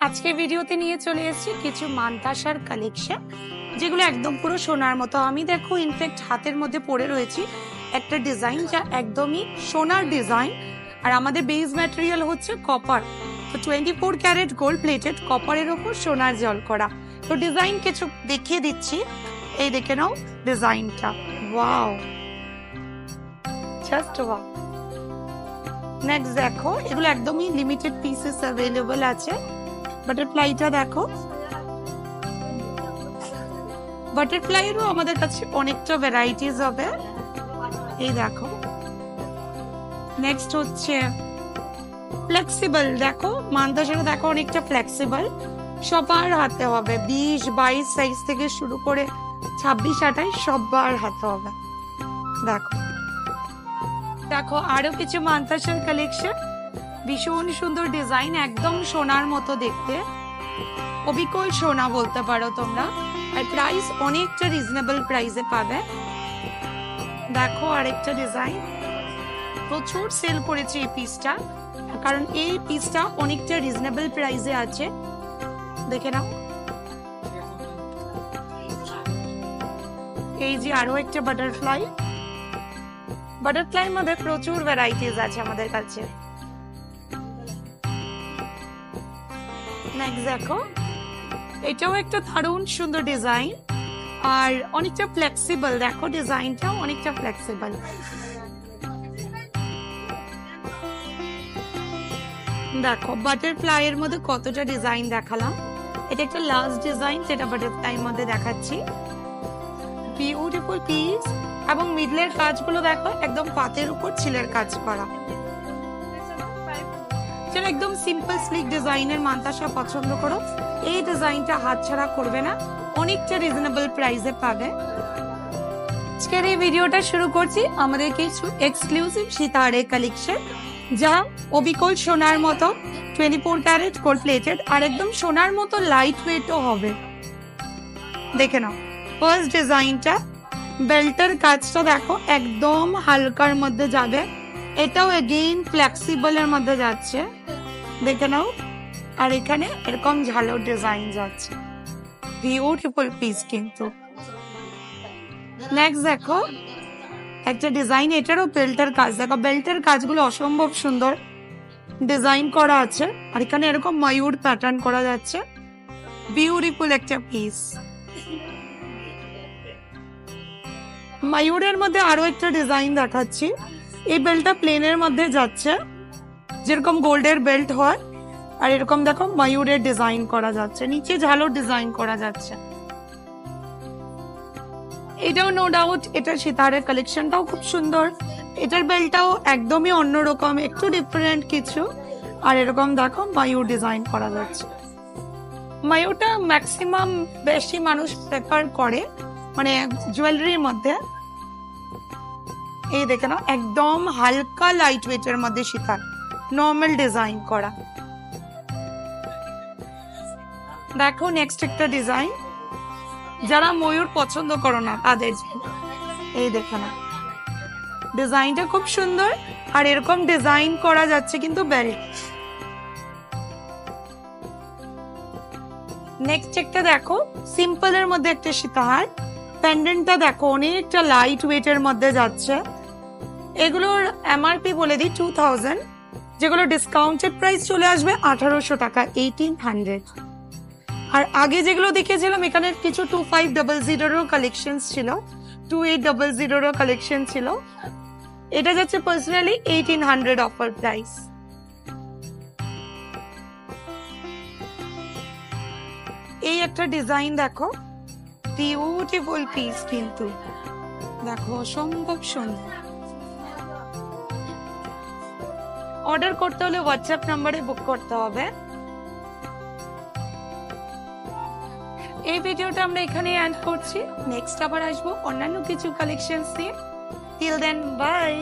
আজকে ভিডিওতে নিয়ে চলে এসেছি কিছু মানতাসার কালেকশন, যেগুলো একদম পুরো সোনার মতো। আমি দেখো ইনফ্যাক্ট হাতের মধ্যে পরে রয়েছি একটা ডিজাইন যা একদমই সোনার ডিজাইন, আর আমাদের বেস ম্যাটেরিয়াল হচ্ছে কপার। তো 24 ক্যারেট গোল্ড প্লেটেড কপারের ওপর সোনার জল করা। তো ডিজাইন কিছু দেখিয়ে দিচ্ছি, এই দেখে নাও ডিজাইনটা। Wow, just wow. নেক্সট দেখো, এগুলো একদমই লিমিটেড পিসেস অ্যাভেলেবল আছে। বাটারফ্লাইটা দেখো, বাটারফ্লাইয়েরও আমাদের কাছে অনেকটা ভ্যারাইটিস হবে, এই দেখো। নেক্সট হচ্ছে ফ্লেক্সিবল, দেখো মানতাসাটা দেখো অনেকটা ফ্লেক্সিবল, সবার হাতে হবে। 20-22 সাইজ থেকে শুরু করে 26-28 সবার হাতে হবে। দেখো দেখো আরো কিছু মানতাসার কালেকশন, ভীষণ সুন্দর ডিজাইন, একদম সোনার মতো দেখতে, অবিকল সোনা বলতে পারো তোমরা। আর প্রাইস অনেকটা রিজনেবল প্রাইসে পাবে। দেখো আরেকটা ডিজাইন, প্রচুর সেল করেছে এই পিসটা, কারণ এই পিসটা অনেকটা রিজনেবল প্রাইসে আছে। দেখে নাও, এই যে আরো একটা বাটারফ্লাই। বাটারফ্লাই মধ্যে প্রচুর ভ্যারাইটিস আছে আমাদের কাছে। নেক্সট দেখো, এটাও একটা দারুণ সুন্দর ডিজাইন আর অনেকটা ফ্লেক্সিবল। দেখো ডিজাইনটাও অনেকটা ফ্লেক্সিবল। দেখো বাটারফ্লাই এর মধ্যে কতটা ডিজাইন দেখালাম, এটা একটা লাস্ট ডিজাইন যেটা বাটারফ্লাই এর মধ্যে দেখাচ্ছি। বিউটিফুল পিস, এবং মিডলের কাজগুলো দেখো একদম পাতের উপর ছিলের কাজ করা। যারা একদম সিম্পল স্লিক ডিজাইনের মানতাসা পছন্দ করো, এই ডিজাইনটা হাতছাড়া করবে না, অনেকটা রিজনেবল প্রাইসে পাবে। আজকের এই ভিডিওটা শুরু করছি আমাদের কিছু এক্সক্লুসিভ সিতারে কালেকশন, যা অবিকল সোনার মতো 24 ক্যারেট গোল্ড প্লেটেড, আর একদম সোনার মতো লাইট ওয়েটও হবে। দেখে নাও ফার্স্ট ডিজাইনটা, বেল্টের কাজটা দেখো একদম হালকার মধ্যে যাবে, এটাও এগেইন ফ্লেক্সিবল এর মধ্যে যাচ্ছে, দেখে নাও। আর এখানে এরকম ঝালো ডিজাইন যাচ্ছে, বিউটিফুল পিস কিন্তু। নেক্সট দেখো একটা ডিজাইন, এটারও বেল্টের কাজ দেখো, বেল্টের কাজগুলো অসম্ভব সুন্দর ডিজাইন করা আছে, আর এখানে এরকম ময়ূর প্যাটার্ন করা যাচ্ছে, বিউটিফুল একটা পিস। ময়ূরের মধ্যে আরো একটা ডিজাইন দেখাচ্ছি, এই বেল্টটা প্লেনের মধ্যে যাচ্ছে, যেরকম গোল্ডের বেল্ট হয়, আর এরকম দেখো ময়ূরের ডিজাইন করা যাচ্ছে, নিচে ঝালো ডিজাইন করা যাচ্ছে। এটাও নো ডাউট এটা সিতারের কালেকশনটাও খুব সুন্দর, এটার বেল্টটাও একদমই অন্যরকম, একটু ডিফারেন্ট কিছু, আর এরকম দেখো ময়ূর ডিজাইন করা যাচ্ছে। ময়ূরটা ম্যাক্সিমাম বেশি মানুষ প্রেফার করে মানে জুয়েলারির মধ্যে। এই দেখে নাও একদম হালকা লাইট ওয়েটের মধ্যে সিতার, নর্মাল ডিজাইন করা। দেখো নেক্সট একটা ডিজাইন, যারা ময়ূর পছন্দ করো না তাদের, এই দেখো না ডিজাইনটা খুব সুন্দর, আর এরকম ডিজাইন করা যাচ্ছে কিন্তু বেল্ট। নেক্সট একটা দেখো সিম্পল এর মধ্যে একটা সীতাহার, প্যান্ডেন্টটা দেখো অনেকটা লাইট ওয়েটের মধ্যে যাচ্ছে। এগুলোর এমআরপি বলে দিই 2000, যেগুলো ডিসকাউন্টেড প্রাইস চলে আসবে 1800 টাকা, 1800। আর আগে যেগুলো দেখেছিলাম এখানে কিছু 2500 কালেকশন ছিল, 2800 কালেকশন ছিল, এটা যাচ্ছে পার্সোনালি 1800 অফার প্রাইস। এই একটা ডিজাইন দেখো, বিউটিফুল পিস কিন্তু, দেখো অসম্ভব সুন্দর। অর্ডার করতে হলে হোয়াটসঅ্যাপ নাম্বারে বুক করতে হবে। এই ভিডিওটা আমরা এখানে এন্ড করছি, নেক্সট আবার আসবো অন্যান্য কিছু কালেকশনস নিয়ে। Till then by.